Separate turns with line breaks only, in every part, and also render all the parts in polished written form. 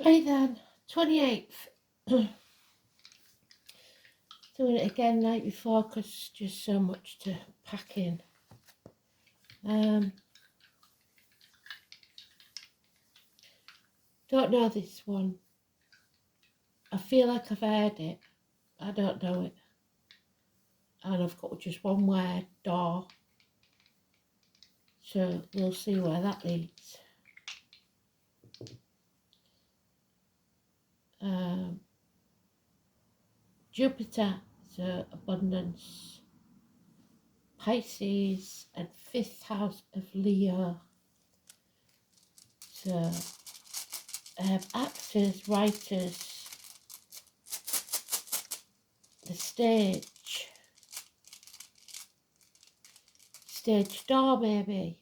Right then, 28th. Doing it again night before because just so much to pack in. Don't know this one. I feel like I've heard it. I don't know it. And I've got just one word, door. So we'll see where that leads. Jupiter, so abundance. Pisces and 5th house of Leo. So actors, writers, the stage door maybe.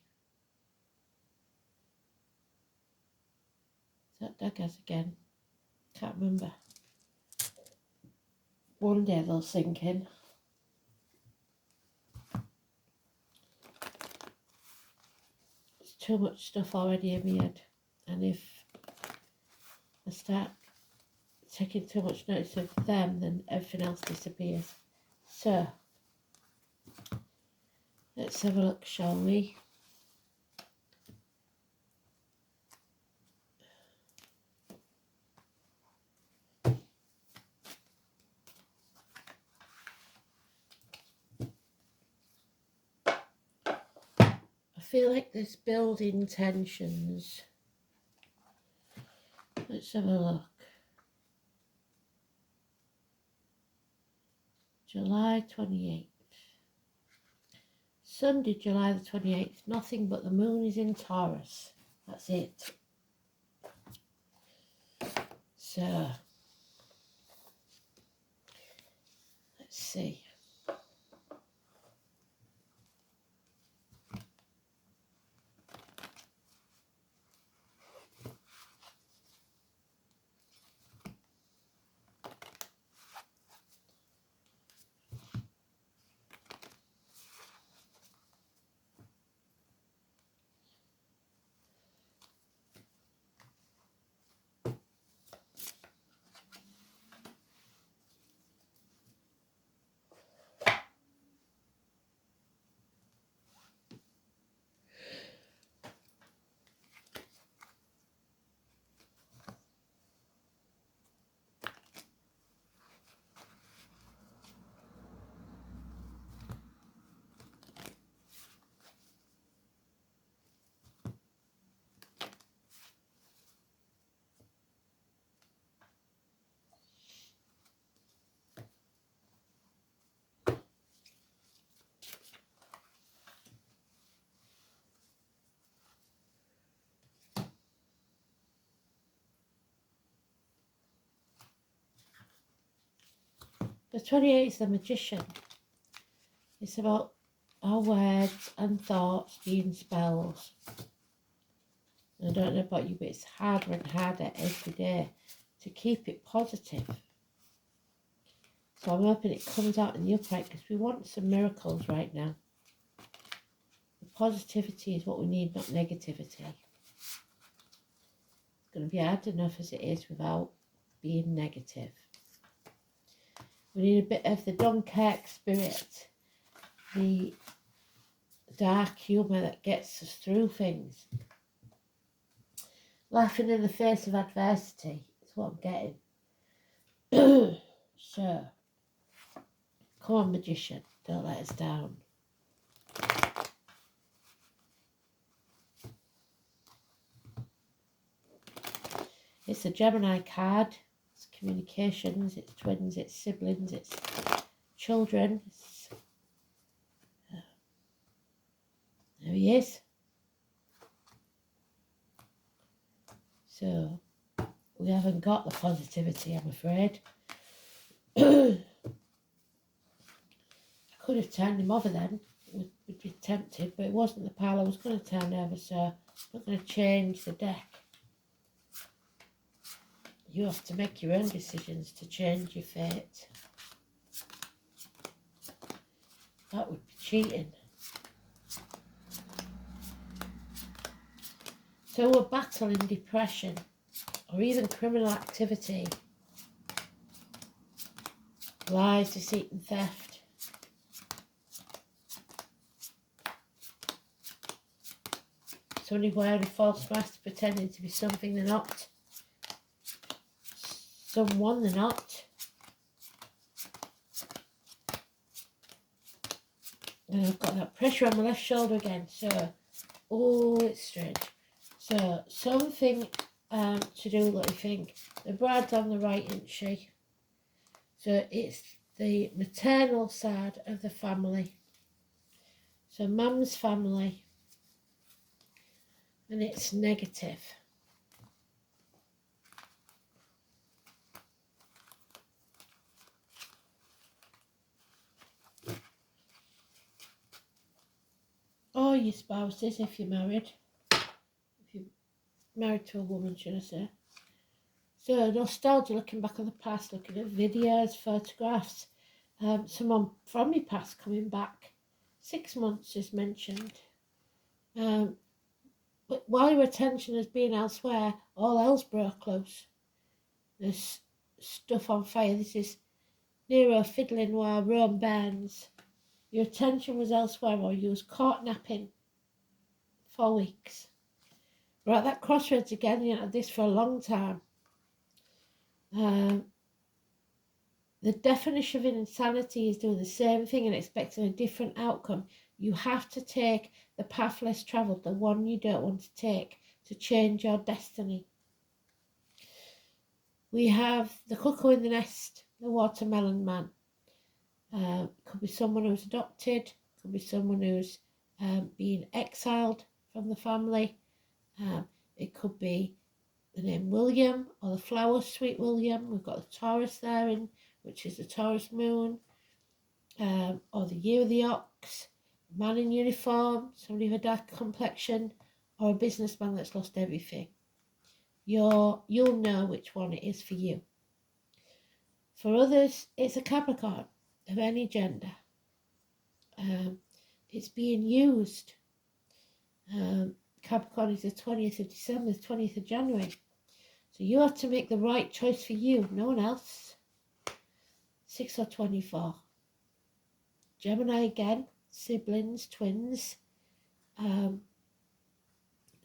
Is that daggers again? Can't remember. One day they'll sink in. There's too much stuff already in my head, and if I start taking too much notice of them, then everything else disappears. So let's have a look, shall we? I feel like there's building tensions. Let's have a look. July 28th. Sunday, July the 28th. Nothing but the moon is in Taurus. That's it. So, let's see. The 28th is the Magician. It's about our words and thoughts being spells. I don't know about you, but it's harder and harder every day to keep it positive. So I'm hoping it comes out in the upright because we want some miracles right now. The positivity is what we need, not negativity. It's going to be hard enough as it is without being negative. We need a bit of the Dunkirk spirit, the dark humour that gets us through things. Laughing in the face of adversity is what I'm getting. So, come on, Magician, don't let us down. It's a Gemini card. It's communications, it's twins, it's siblings, it's children. There he is. So, we haven't got the positivity, I'm afraid. I could have turned him over then. We'd be tempted, but it wasn't the pile I was going to turn over, so I'm not going to change the deck. You have to make your own decisions to change your fate. That would be cheating. So we're battling depression or even criminal activity, lies, deceit and theft. Somebody wearing a false mask, pretending to be something they're not, someone they're not. And I've got that pressure on my left shoulder again, so, oh, it's strange. So, something to do with what you think. The bride's on the right, isn't she? So, it's the maternal side of the family. So, mum's family. And it's negative. Or your spouses, if you're married. If you're married to a woman, should I say. So nostalgia, looking back on the past, looking at videos, photographs. Someone from your past coming back. 6 months is mentioned. But while your attention has been elsewhere, all else broke loose. There's stuff on fire. This is Nero fiddling while Rome burns. Your attention was elsewhere, or you was caught napping for weeks. We're at that crossroads again. You had this for a long time. The definition of insanity is doing the same thing and expecting a different outcome. You have to take the path less travelled, the one you don't want to take, to change your destiny. We have the cuckoo in the nest, the watermelon man. Could be someone who's adopted, could be someone who's been exiled from the family. It could be the name William or the flower Sweet William. We've got the Taurus there, which is the Taurus moon. Or the year of the ox, a man in uniform, somebody with a dark complexion, or a businessman that's lost everything. You'll know which one it is for you. For others, it's a Capricorn of any gender. It's being used. Capricorn is the 20th of December, the 20th of January. So you have to make the right choice for you, no one else. 6 or 24. Gemini again, siblings, twins.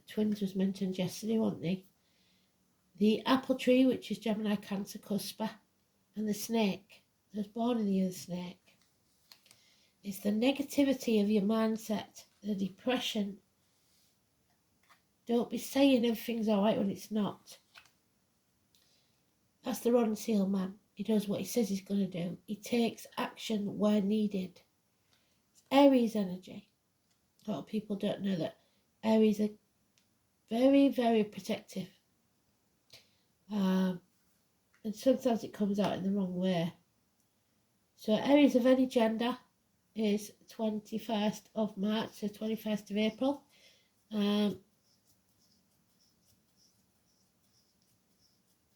Twins was mentioned yesterday, weren't they? The apple tree, which is Gemini, Cancer, Cusper, and the snake. I was born in the year of the snake. It's the negativity of your mindset, the depression. Don't be saying everything's all right when it's not. That's the Ron Seal man. He does what he says he's going to do. He takes action where needed. It's Aries energy. A lot of people don't know that Aries are very, very protective. And sometimes it comes out in the wrong way. So Aries of any gender is 21st of March, so 21st of April.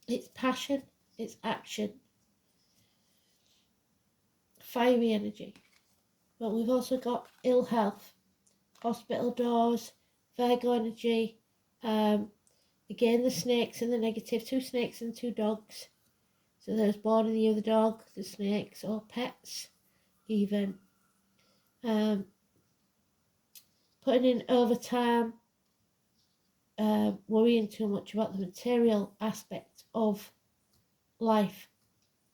It's passion, it's action, fiery energy. But we've also got ill health, hospital doors, Virgo energy. Again, the snakes and the negative, 2 snakes and 2 dogs. So those born in the year of the dog, the snakes, or pets even. Putting in overtime, worrying too much about the material aspect of life,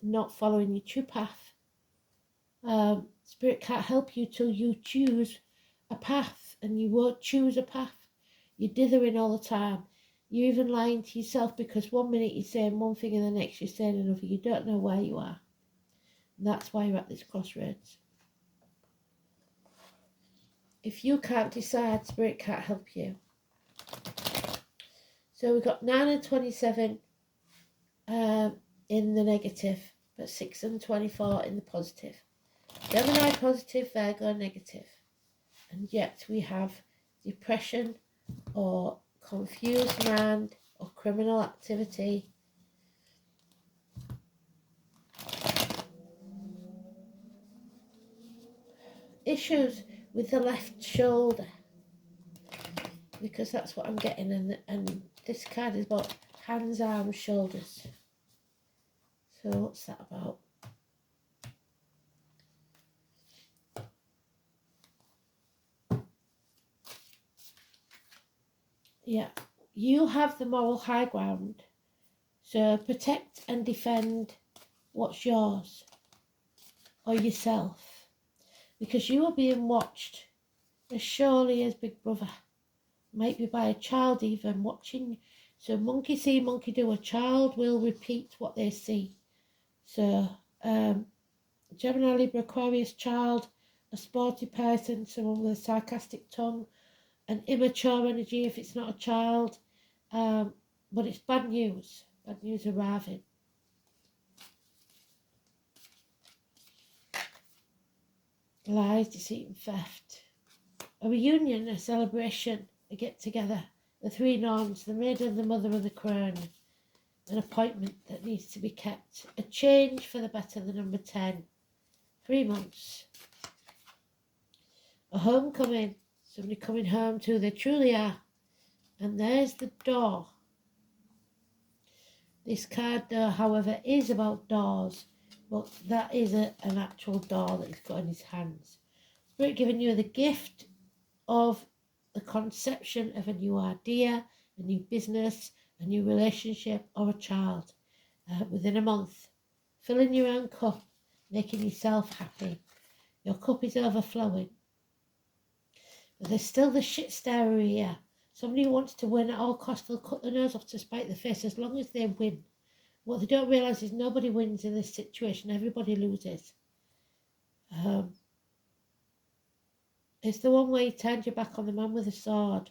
not following your true path. Spirit can't help you till you choose a path, and you won't choose a path. You're dithering all the time. You're even lying to yourself, because one minute you're saying one thing and the next you're saying another. You don't know where you are. And that's why you're at this crossroads. If you can't decide, Spirit can't help you. So we've got 9 and 27 in the negative, but 6 and 24 in the positive. Gemini positive, Virgo negative. And yet we have depression or confused mind or criminal activity. Issues with the left shoulder, because that's what I'm getting, and this card is about hands, arms, shoulders. So what's that about? Yeah, you have the moral high ground. So protect and defend what's yours or yourself, because you are being watched as surely as Big Brother. Might be by a child even watching. So monkey see, monkey do. A child will repeat what they see. So Gemini, Libra, Aquarius child, a sporty person, someone with a sarcastic tongue, an immature energy if it's not a child, but it's bad news. Bad news arriving. Lies, deceit and theft. A reunion, a celebration, a get-together. The three norms, the maiden, the mother and the crown. An appointment that needs to be kept. A change for the better, the number 10. 3 months. A homecoming, somebody coming home to who they truly are. And there's the door. This card, though, however, is about doors, but that is an actual door that he's got in his hands. Spirit giving you the gift of the conception of a new idea, a new business, a new relationship, or a child within a month. Filling your own cup, making yourself happy. Your cup is overflowing. But there's still the shit stirrer here. Somebody who wants to win at all costs, they'll cut their nose off to spite their face as long as they win. What they don't realise is nobody wins in this situation. Everybody loses. It's the one where you turned your back on the man with the sword.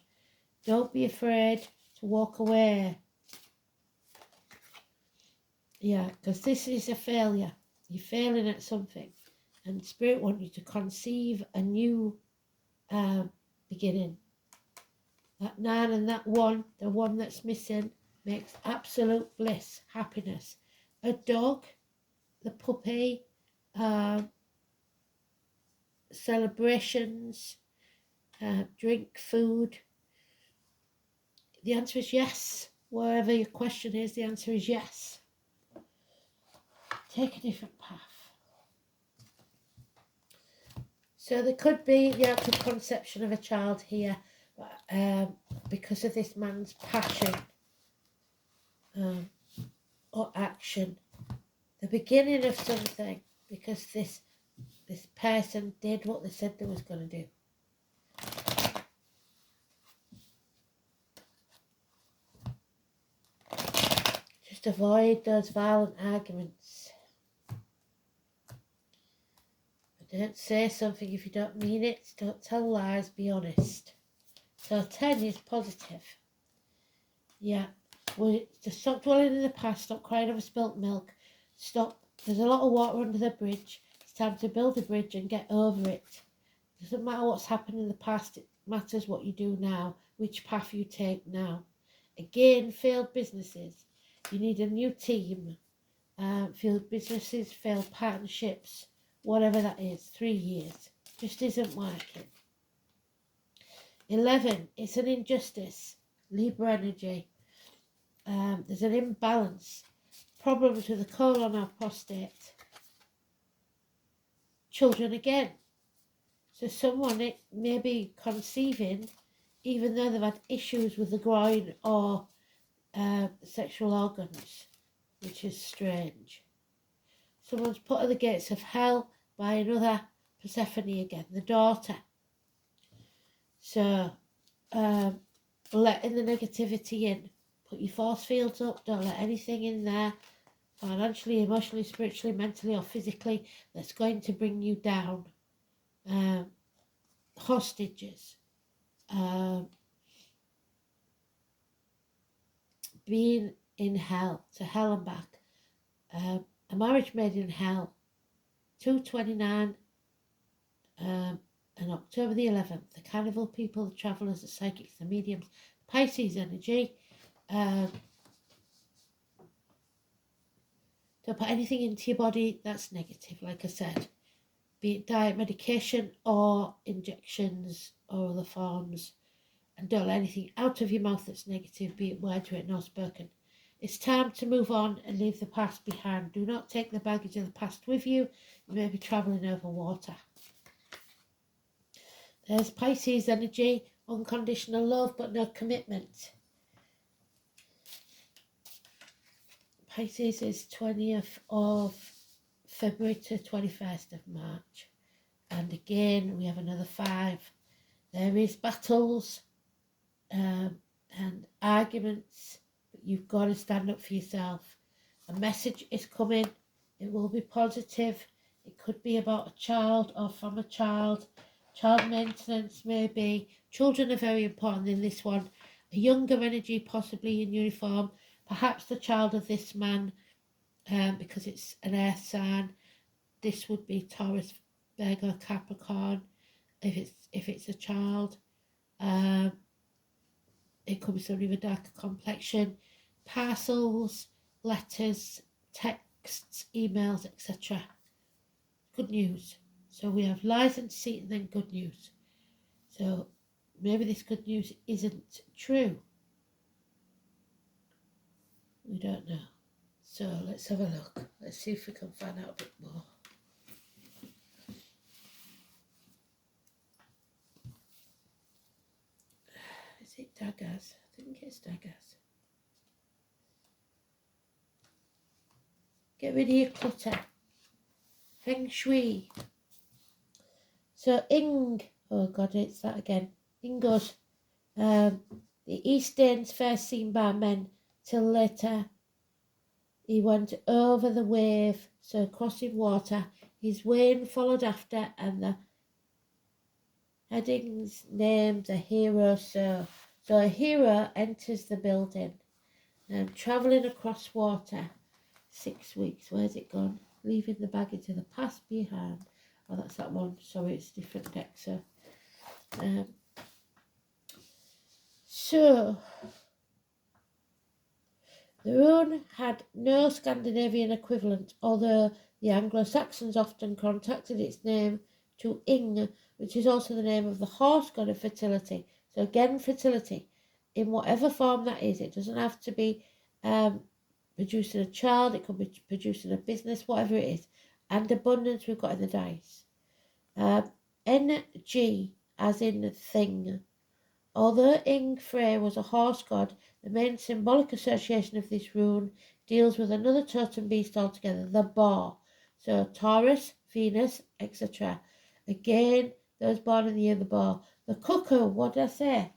Don't be afraid to walk away. Yeah, because this is a failure. You're failing at something. And Spirit wants you to conceive a new beginning. That 9 and that 1, the one that's missing, makes absolute bliss, happiness. A dog, the puppy, celebrations, drink, food. The answer is yes. Wherever your question is, the answer is yes. Take a different path. So there could be the actual conception of a child here, because of this man's passion or action. The beginning of something, because this person did what they said they was going to do. Just avoid those violent arguments. But don't say something if you don't mean it. Don't tell lies, be honest. So 10 is positive. Yeah. Just stop dwelling in the past, stop crying over spilt milk, stop. There's a lot of water under the bridge. It's time to build a bridge and get over it. It doesn't matter what's happened in the past, it matters what you do now, which path you take now. Again, failed businesses. You need a new team. Failed businesses, failed partnerships, whatever that is, 3 years. Just isn't working. 11, it's an injustice. Libra energy. There's an imbalance. Problems with the colon or prostate. Children again. So someone it may be conceiving even though they've had issues with the groin or sexual organs, which is strange. Someone's put at the gates of hell by another Persephone again, the daughter. So letting the negativity in. Put your force fields up, don't let anything in there, financially, emotionally, spiritually, mentally or physically, that's going to bring you down. Hostages. Being in hell, to hell and back. A marriage made in hell. 229 and October the 11th. The carnival people, the travellers, the psychics, the mediums, Pisces energy. Don't put anything into your body that's negative, like I said. Be it diet, medication or injections or other forms. And don't let anything out of your mouth that's negative, be it words written or spoken. It's time to move on and leave the past behind. Do not take the baggage of the past with you. You may be travelling over water. There's Pisces energy, unconditional love but no commitment. Pisces is 20th of February to 21st of March. And again, we have another 5. There is battles and arguments, but you've got to stand up for yourself. A message is coming. It will be positive. It could be about a child or from a child. Child maintenance, maybe. Children are very important in this one. A younger energy, possibly in uniform. Perhaps the child of this man, because it's an air sign. This would be Taurus, Virgo, Capricorn. If it's a child, it could be somebody with a darker complexion. Parcels, letters, texts, emails, etc. Good news. So we have lies and deceit and then good news. So maybe this good news isn't true. We don't know. So let's have a look. Let's see if we can find out a bit more. Is it daggers? I think it's daggers. Get rid of your clutter. Feng Shui. So oh God, it's that again. Goes, the East Danes first seen by men till later. He went over the wave, so crossing water. His wane followed after, and the headings named a hero. So a hero enters the building. Travelling across water, 6 weeks. Where's it gone? Leaving the baggage of the past behind. Oh, that's that one. Sorry, it's a different deck. So the rune had no Scandinavian equivalent, although the Anglo-Saxons often contacted its name to Ing, which is also the name of the horse god of fertility. So again, fertility, in whatever form that is. It doesn't have to be producing a child. It could be producing a business, whatever it is. And abundance we've got in the dice. NG, as in thing. Although Ing Frey was a horse god, the main symbolic association of this rune deals with another totem beast altogether, the boar. So Taurus, Venus, etc. Again, those born in the year of the boar. The cuckoo, what did I say?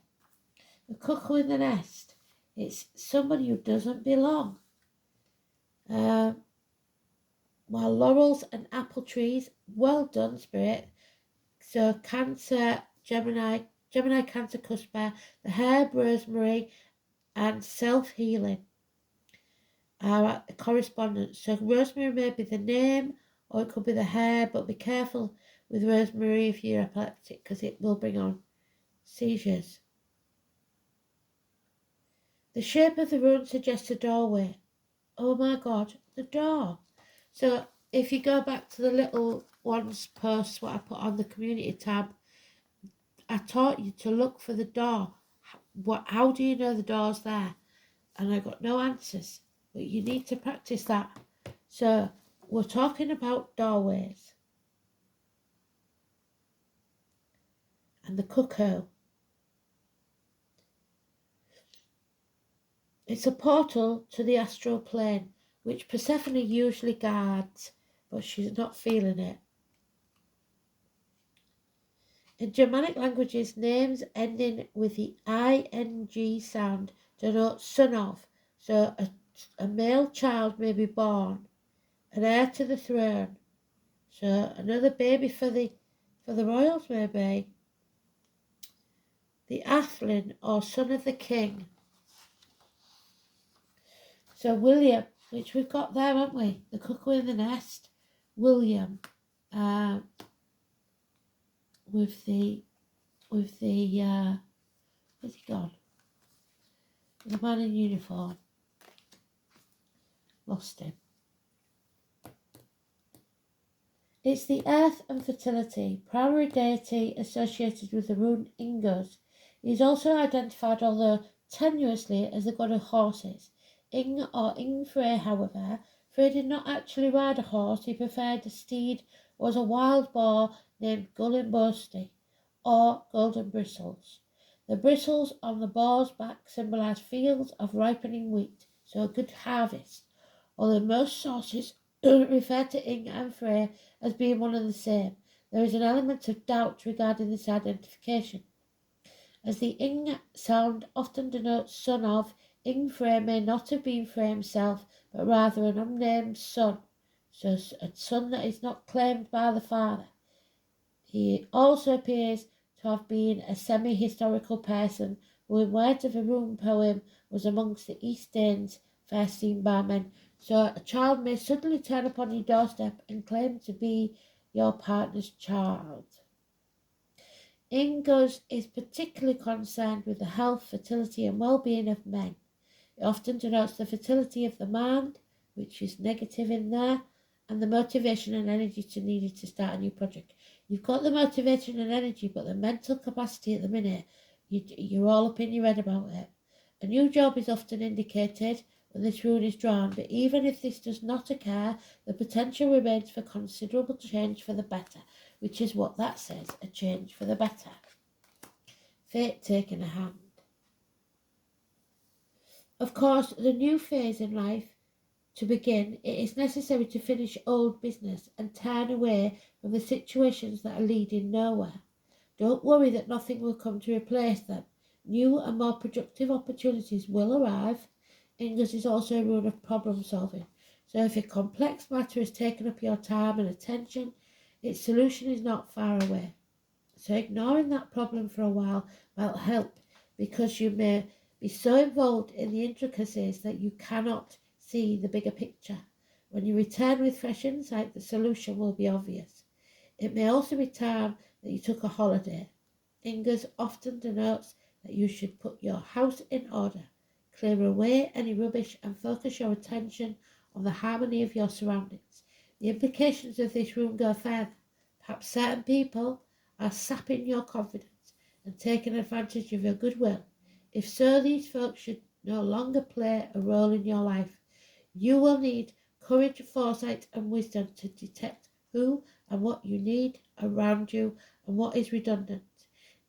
The cuckoo in the nest. It's somebody who doesn't belong. While laurels and apple trees, well done, Spirit. So Cancer, Gemini, Cancer, Cusper, the herb rosemary, and self-healing are at the correspondence. So rosemary may be the name, or it could be the herb, but be careful with rosemary if you're epileptic, because it will bring on seizures. The shape of the rune suggests a doorway. Oh my God, the door. So if you go back to the little ones posts what I put on the community tab, I taught you to look for the door. How do you know the door's there? And I got no answers, but you need to practice that. So we're talking about doorways. And the cuckoo. It's a portal to the astral plane, which Persephone usually guards, but she's not feeling it. In Germanic languages, names ending with the ing sound denote son of, so a male child may be born, an heir to the throne, so another baby for the royals maybe. The Athlin, or son of the king. So William, which we've got there, haven't we? The cuckoo in the nest. William, with the where's he gone? The man in uniform. Lost him. It's the earth and fertility, primary deity associated with the rune Ingos. He is also identified, although tenuously, as the god of horses. Ing or Ingfrey, however, Frey did not actually ride a horse. He preferred a steed, was a wild boar named Gullinbosty, or Golden Bristles. The bristles on the boar's back symbolised fields of ripening wheat, so a good harvest, although most sources refer to Ing and Frey as being one and the same. There is an element of doubt regarding this identification, as the Ing sound often denotes son of. Ingfrey may not have been Frey himself, but rather an unnamed son, so a son that is not claimed by the father. He also appears to have been a semi-historical person who, in words of a rune poem, was amongst the East Danes first seen by men. So a child may suddenly turn upon your doorstep and claim to be your partner's child. Ingus is particularly concerned with the health, fertility and well-being of men. It often denotes the fertility of the mind, which is negative in there, and the motivation and energy needed to start a new project. You've got the motivation and energy, but the mental capacity at the minute, you're all up in your head about it. A new job is often indicated when this rune is drawn, but even if this does not occur, the potential remains for considerable change for the better, which is what that says, a change for the better. Fate taking a hand. Of course, the new phase in life to begin, it is necessary to finish old business and turn away from the situations that are leading nowhere. Don't worry that nothing will come to replace them. New and more productive opportunities will arrive. Ingus is also a rune of problem solving. So if a complex matter has taken up your time and attention, its solution is not far away. So ignoring that problem for a while will help, because you may be so involved in the intricacies that you cannot see the bigger picture. When you return with fresh insight, the solution will be obvious. It may also be time that you took a holiday. Ingus often denotes that you should put your house in order, clear away any rubbish and focus your attention on the harmony of your surroundings. The implications of this rune go further. Perhaps certain people are sapping your confidence and taking advantage of your goodwill. If so, these folks should no longer play a role in your life. You will need courage, foresight and wisdom to detect who and what you need around you and what is redundant.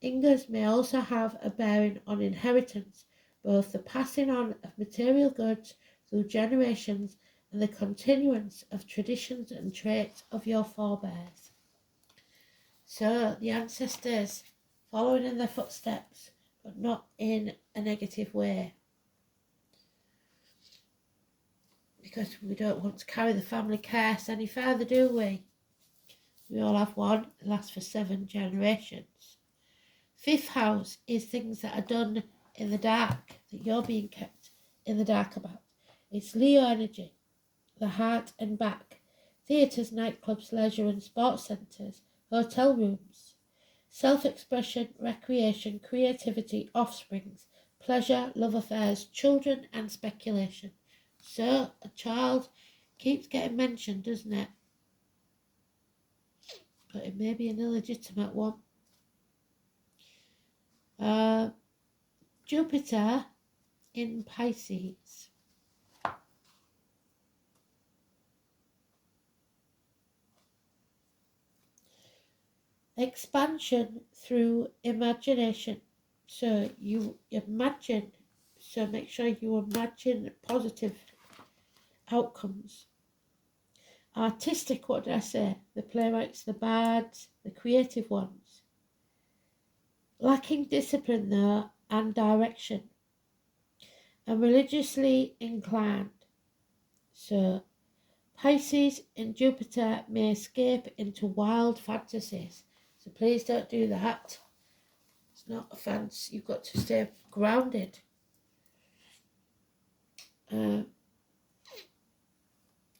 Ingus may also have a bearing on inheritance, both the passing on of material goods through generations and the continuance of traditions and traits of your forebears. So the ancestors following in their footsteps, but not in a negative way, because we don't want to carry the family curse any further, do we? We all have one, it lasts for 7 generations. 5th house is things that are done in the dark, that you're being kept in the dark about. It's Leo energy, the heart and back, theatres, nightclubs, leisure and sports centres, hotel rooms, self-expression, recreation, creativity, offsprings, pleasure, love affairs, children and speculation. So a child keeps getting mentioned, doesn't it? But it may be an illegitimate one. Jupiter in Pisces. Expansion through imagination. So you imagine, so make sure you imagine positive outcomes. Artistic, what did I say? The playwrights, the bards, the creative ones. Lacking discipline though and direction. And religiously inclined. So Pisces in Jupiter may escape into wild fantasies. So please don't do that. It's not a fancy. You've got to stay grounded.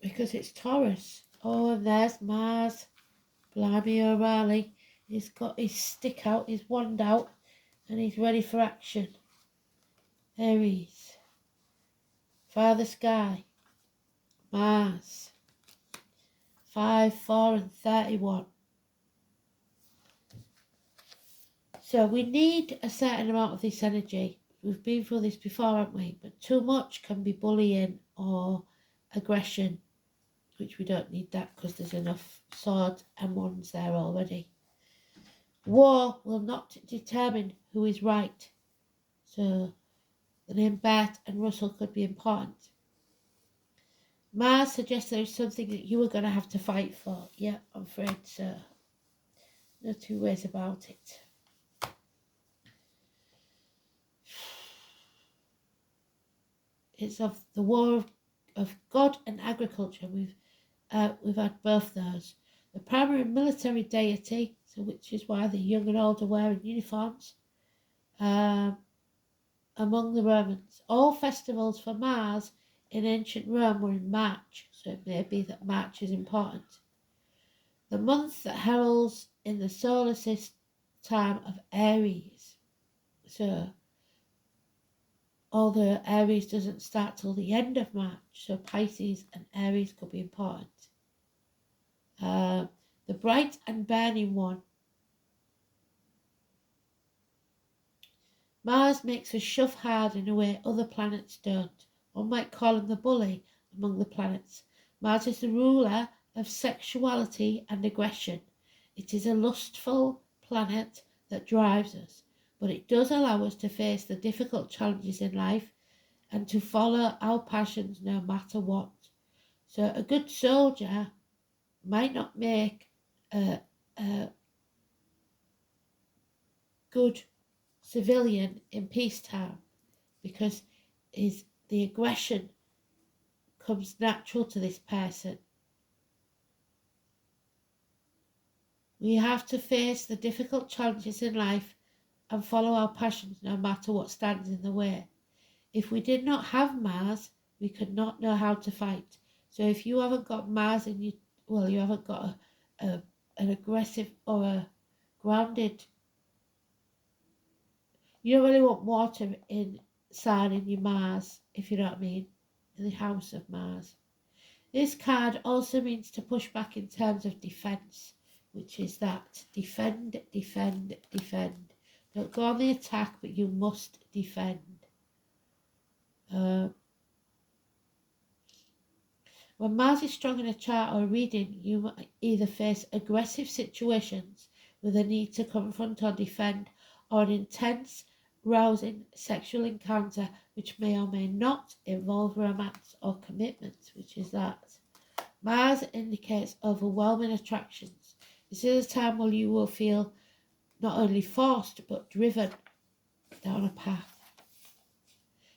Because it's Taurus. Oh, and there's Mars. Blimey O'Reilly. He's got his stick out, his wand out, and he's ready for action. Aries. Father Sky. Mars. 5, 4 and 31. So we need a certain amount of this energy. we've been through this before, haven't we? But too much can be bullying or aggression, which we don't need that because there's enough swords and wands there already. War will not determine who is right. So the name Bert and Russell could be important. Mars suggests there is something that you are going to have to fight for. Yeah, I'm afraid so. No two ways about it. It's of the war of God and agriculture. We've had both those. The primary military deity, so which is why the young and old are wearing uniforms, among the Romans. All festivals for Mars in ancient Rome were in March, so it may be that March is important. The month that heralds in the solar system time of Aries. So although Aries doesn't start till the end of March, so Pisces and Aries could be important. The bright and burning one. Mars makes us shove hard in a way other planets don't. One might call him the bully among the planets. Mars is the ruler of sexuality and aggression. It is a lustful planet that drives us, but it does allow us to face the difficult challenges in life and to follow our passions no matter what. So a good soldier might not make a good civilian in peacetime because the aggression comes natural to this person. We have to face the difficult challenges in life and follow our passions no matter what stands in the way. If we did not have Mars, we could not know how to fight. So if you haven't got Mars in you, well, you haven't got an aggressive or a grounded. You don't really want water inside in your Mars, if you know what I mean, in the house of Mars. This card also means to push back in terms of defense, which is that defend, defend, defend. Don't go on the attack, but you must defend. When Mars is strong in a chart or a reading, you might either face aggressive situations with a need to confront or defend, or an intense, rousing sexual encounter which may or may not involve romance or commitment, which is that. Mars indicates overwhelming attractions. This is a time where you will feel not only forced but driven down a path.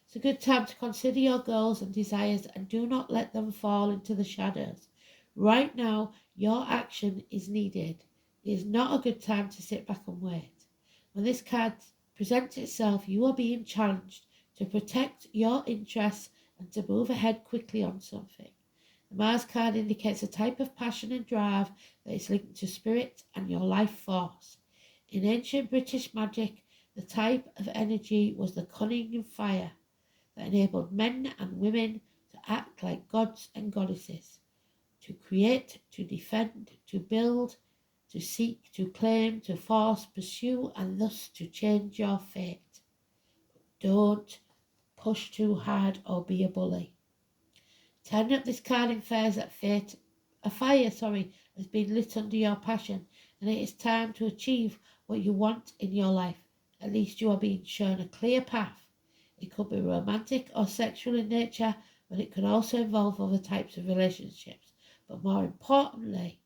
It's a good time to consider your goals and desires and do not let them fall into the shadows. Right now, your action is needed. It is not a good time to sit back and wait. When this card presents itself, you are being challenged to protect your interests and to move ahead quickly on something. The Mars card indicates a type of passion and drive that is linked to spirit and your life force. In ancient British magic, the type of energy was the cunning fire that enabled men and women to act like gods and goddesses, to create, to defend, to build, to seek, to claim, to force, pursue, and thus to change your fate. Don't push too hard or be a bully. Turn up this card infers that a fire has been lit under your passion, and it is time to achieve what you want in your life. At least you are being shown a clear path. It could be romantic or sexual in nature, but it could also involve other types of relationships. But more importantly,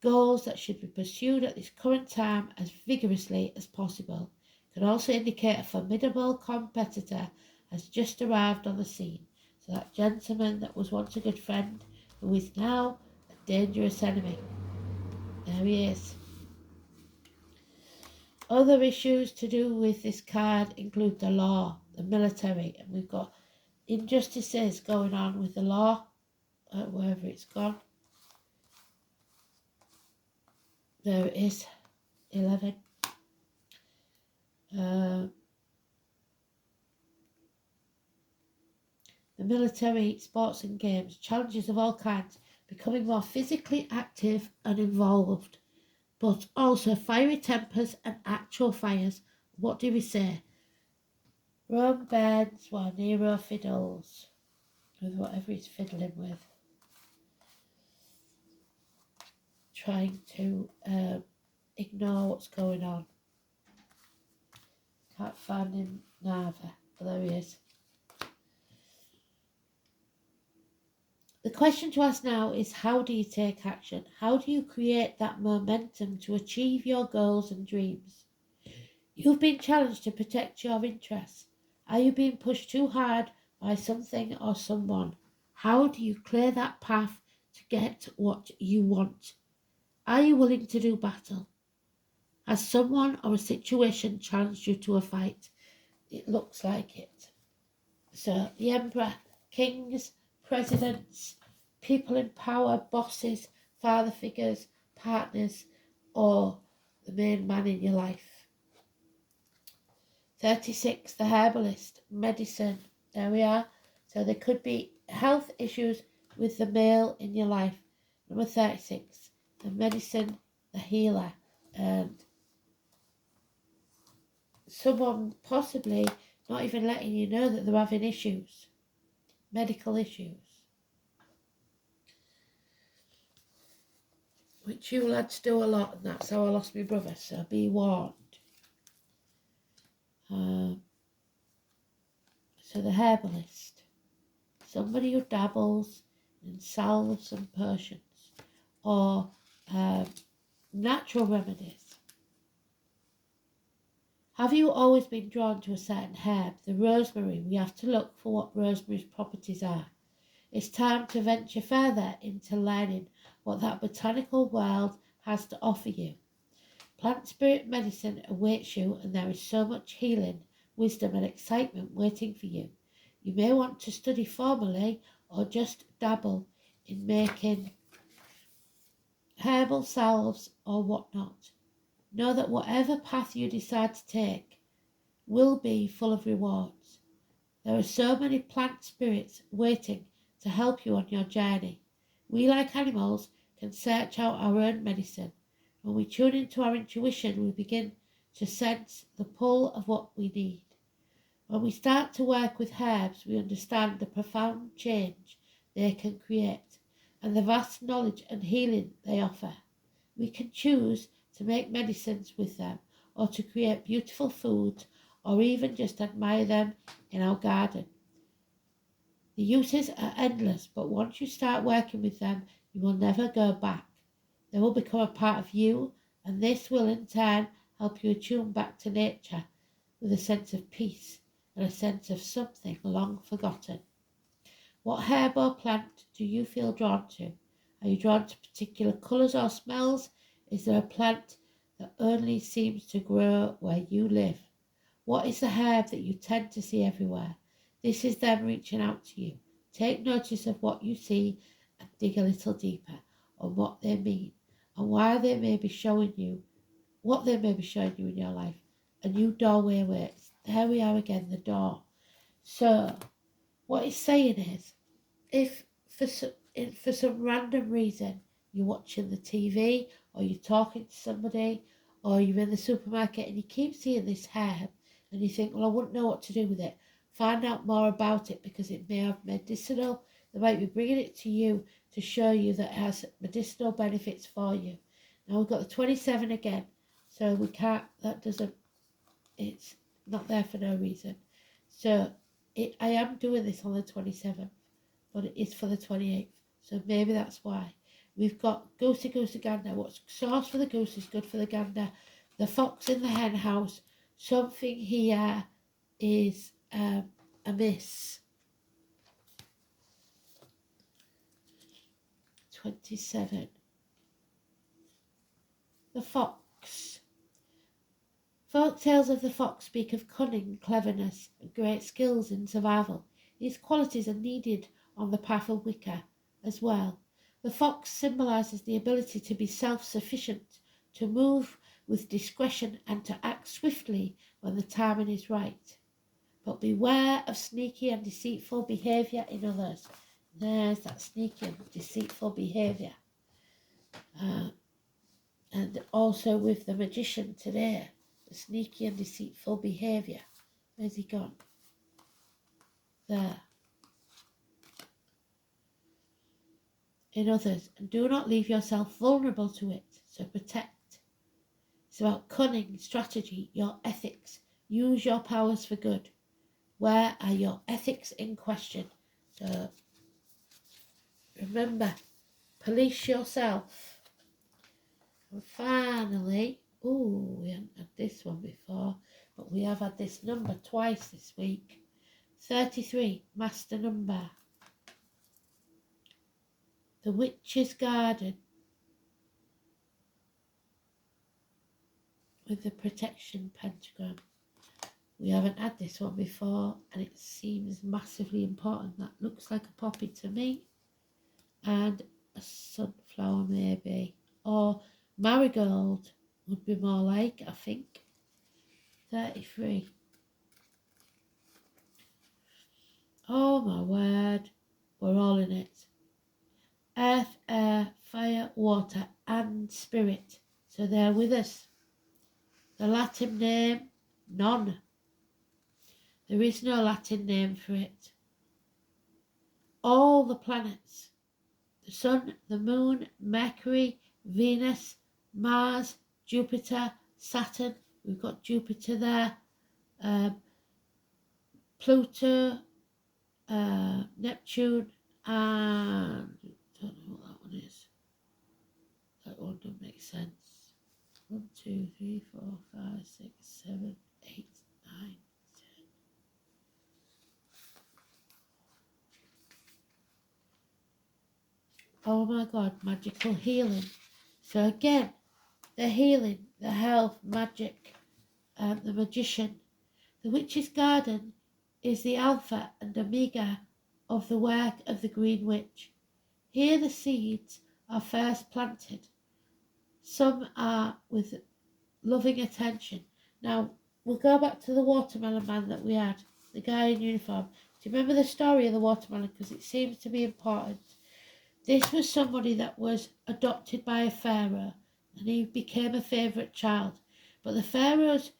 goals that should be pursued at this current time as vigorously as possible. It could also indicate a formidable competitor has just arrived on the scene. So that gentleman that was once a good friend, who is now a dangerous enemy. There he is. Other issues to do with this card include the law, the military, and we've got injustices going on with the law, wherever it's gone. There it is, 11. The military, sports and games, challenges of all kinds, becoming more physically active and involved, but also fiery tempers and actual fires. What do we say? Rome bends while Nero fiddles with whatever he's fiddling with. Trying to ignore what's going on. Can't find him neither. But there he is. The question to ask now is, how do you take action? How do you create that momentum to achieve your goals and dreams? You've been challenged to protect your interests. Are you being pushed too hard by something or someone? How do you clear that path to get what you want? Are you willing to do battle? Has someone or a situation challenged you to a fight? It looks like it. So the Emperor, kings, presidents, people in power, bosses, father figures, partners, or the main man in your life. 36, the herbalist, medicine. There we are. So there could be health issues with the male in your life. Number 36, the medicine, the healer, and someone possibly not even letting you know that they're having issues, medical issues, which you lads do a lot, and that's how I lost my brother, so be warned. So the herbalist, somebody who dabbles in salves and potions, or natural remedies. Have you always been drawn to a certain herb? The rosemary, we have to look for what rosemary's properties are. It's time to venture further into learning what that botanical world has to offer you. Plant spirit medicine awaits you, and there is so much healing, wisdom and excitement waiting for you. You may want to study formally or just dabble in making herbal salves or whatnot. Know that whatever path you decide to take will be full of rewards. There are so many plant spirits waiting to help you on your journey. We, like animals, can search out our own medicine. When we tune into our intuition, we begin to sense the pull of what we need. When we start to work with herbs, we understand the profound change they can create and the vast knowledge and healing they offer. We can choose to make medicines with them, or to create beautiful foods, or even just admire them in our garden. The uses are endless, but once you start working with them, you will never go back. They will become a part of you, and this will in turn help you attune back to nature with a sense of peace and a sense of something long forgotten. What herb or plant do you feel drawn to? Are you drawn to particular colours or smells? Is there a plant that only seems to grow where you live? What is the herb that you tend to see everywhere? This is them reaching out to you. Take notice of what you see and dig a little deeper on what they mean and why they may be showing you, what they may be showing you in your life. A new doorway waits. There we are again, the door. So what it's saying is, if for some random reason you're watching the TV, or you're talking to somebody, or you're in the supermarket and you keep seeing this herb and you think, well, I wouldn't know what to do with it, find out more about it, because it may have medicinal, they might be bringing it to you to show you that it has medicinal benefits for you. Now we've got the 27 again, so we can't, that doesn't, it's not there for no reason. So I am doing this on the 27th, but it is for the 28th, so maybe that's why. We've got goosey gander. What's sauce for the goose is good for the gander. The fox in the hen house. Something here is amiss. 27. The fox. Folk tales of the fox speak of cunning, cleverness, and great skills in survival. These qualities are needed on the path of Wicca as well. The fox symbolises the ability to be self-sufficient, to move with discretion and to act swiftly when the timing is right. But beware of sneaky and deceitful behaviour in others. There's that sneaky and deceitful behaviour. And also with the magician today, the sneaky and deceitful behaviour. Where's he gone? there in others, and do not leave yourself vulnerable to it. So protect. It's about cunning, strategy, your ethics. Use your powers for good. Where are your ethics in question? So remember, police yourself. And finally, we haven't had this one before, but we have had this number twice this week. 33, master number. The Witch's Garden with the protection pentagram. We haven't had this one before, and it seems massively important. That looks like a poppy to me. And a sunflower maybe. Or marigold would be more like, I think. 33. Oh my word. We're all in it. Earth, air, fire, water and spirit. So they're with us. The Latin name, none. There is no Latin name for it. All the planets, the Sun, the Moon, Mercury, Venus, Mars, Jupiter, Saturn, we've got Jupiter there, Pluto, Neptune, and I don't know what that one is. That one doesn't make sense. 1, 2, 3, 4, 5, 6, 7, 8, 9, 10. Oh my God, magical healing. So again, the healing, the health, magic, the magician. The Witch's Garden is the alpha and omega of the work of the Green Witch. Here the seeds are first planted. Some are with loving attention. Now, we'll go back to the watermelon man that we had, the guy in uniform. Do you remember the story of the watermelon? Because it seems to be important. This was somebody that was adopted by a pharaoh, and he became a favourite child. But the pharaoh's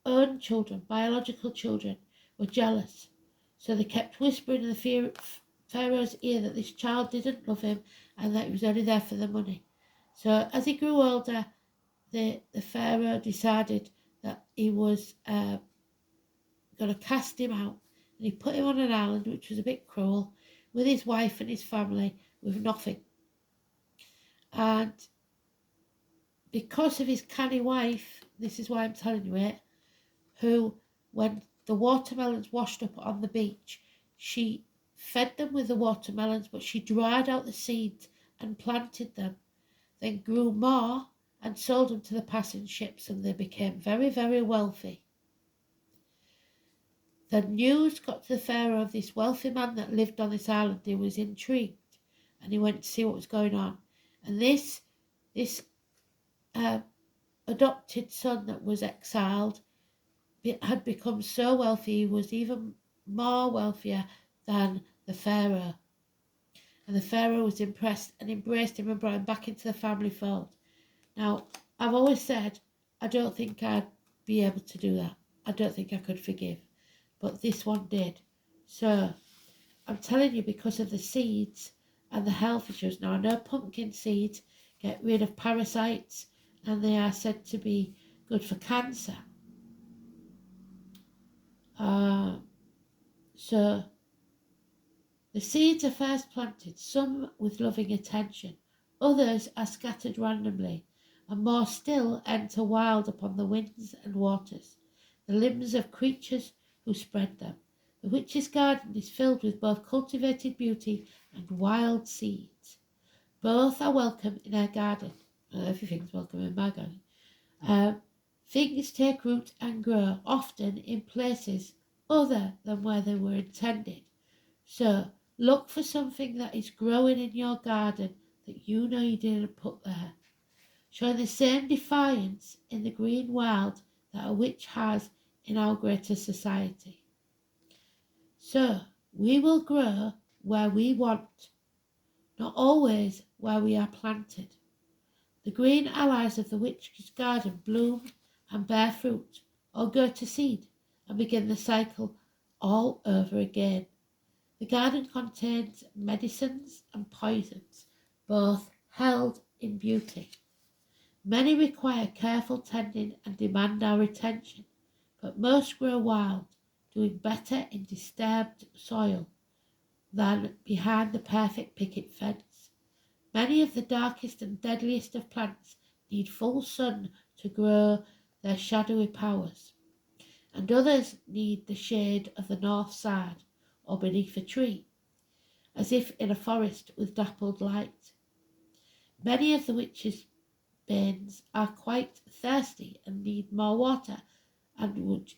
own children, biological children, were jealous. So they kept whispering in the pharaoh's ear that this child didn't love him and that he was only there for the money. So as he grew older, the pharaoh decided that he was going to cast him out. And he put him on an island, which was a bit cruel, with his wife and his family, with nothing. And because of his canny wife, this is why I'm telling you it, who, when the watermelons washed up on the beach, she fed them with the watermelons, but she dried out the seeds and planted them, then grew more and sold them to the passing ships, and they became very, very wealthy. The news got to the pharaoh of this wealthy man that lived on this island. He was intrigued, and he went to see what was going on. And this adopted son that was exiled had become so wealthy, he was even more wealthier than the pharaoh. And the pharaoh was impressed and embraced him and brought him back into the family fold. Now, I've always said, I don't think I'd be able to do that. I don't think I could forgive. But this one did. So, I'm telling you, because of the seeds and the health issues. Now, I know pumpkin seeds get rid of parasites, and they are said to be good for cancer. So the seeds are first planted, some with loving attention, others are scattered randomly, and more still enter wild upon the winds and waters, the limbs of creatures who spread them. The witch's garden is filled with both cultivated beauty and wild seeds. Both are welcome in her garden. Well, everything's welcome in my garden. Things take root and grow, often in places other than where they were intended. So look for something that is growing in your garden that you know you didn't put there. Showing the same defiance in the green world that a witch has in our greater society. So we will grow where we want, not always where we are planted. The green allies of the witch's garden bloom and bear fruit, or go to seed and begin the cycle all over again. The garden contains medicines and poisons, both held in beauty. Many require careful tending and demand our attention, but most grow wild, doing better in disturbed soil than behind the perfect picket fence. Many of the darkest and deadliest of plants need full sun to grow their shadowy powers, and others need the shade of the north side or beneath a tree, as if in a forest with dappled light. Many of the witches' banes are quite thirsty and need more water and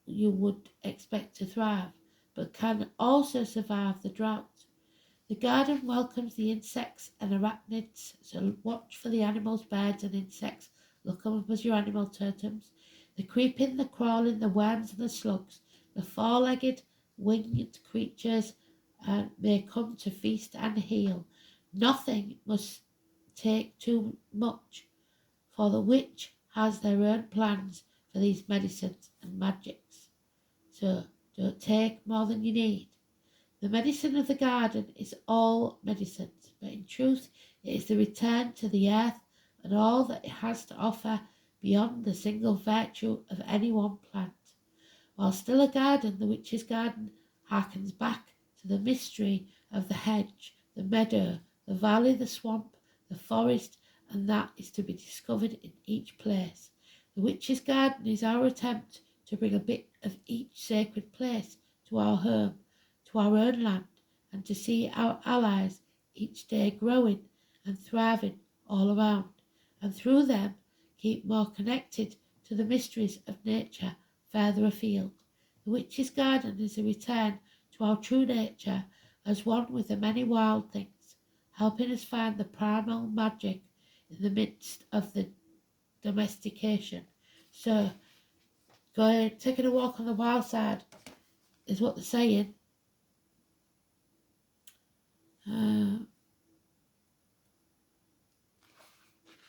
you would expect to thrive, but can also survive the drought. The garden welcomes the insects and arachnids, so watch for the animals, birds and insects. Look them up as your animal totems. The creeping, the crawling, the worms and the slugs, the four-legged, winged creatures may come to feast and heal. Nothing must take too much, for the witch has their own plans for these medicines and magics. So don't take more than you need. The medicine of the garden is all medicines, but in truth it is the return to the earth and all that it has to offer beyond the single virtue of any one plant. While still a garden, the witch's garden harkens back to the mystery of the hedge, the meadow, the valley, the swamp, the forest, and that is to be discovered in each place. The witch's garden is our attempt to bring a bit of each sacred place to our home, to our own land, and to see our allies each day growing and thriving all around, and through them keep more connected to the mysteries of nature further afield. The witch's garden is a return to our true nature as one with the many wild things, helping us find the primal magic in the midst of the domestication. So, taking a walk on the wild side is what they're saying.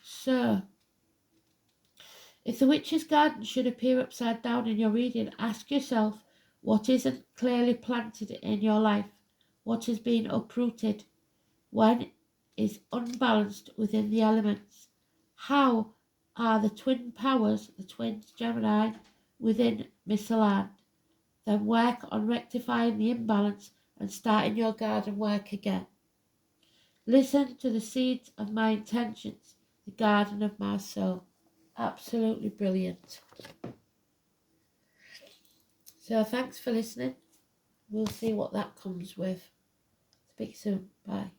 So, if the witch's garden should appear upside down in your reading, ask yourself what isn't clearly planted in your life, what has been uprooted, when is unbalanced within the elements. How are the twin powers, the twins Gemini, within misaligned? Then work on rectifying the imbalance and starting your garden work again. Listen to the seeds of my intentions, the garden of my soul. Absolutely brilliant. So thanks for listening. We'll see what that comes with. Speak soon. Bye.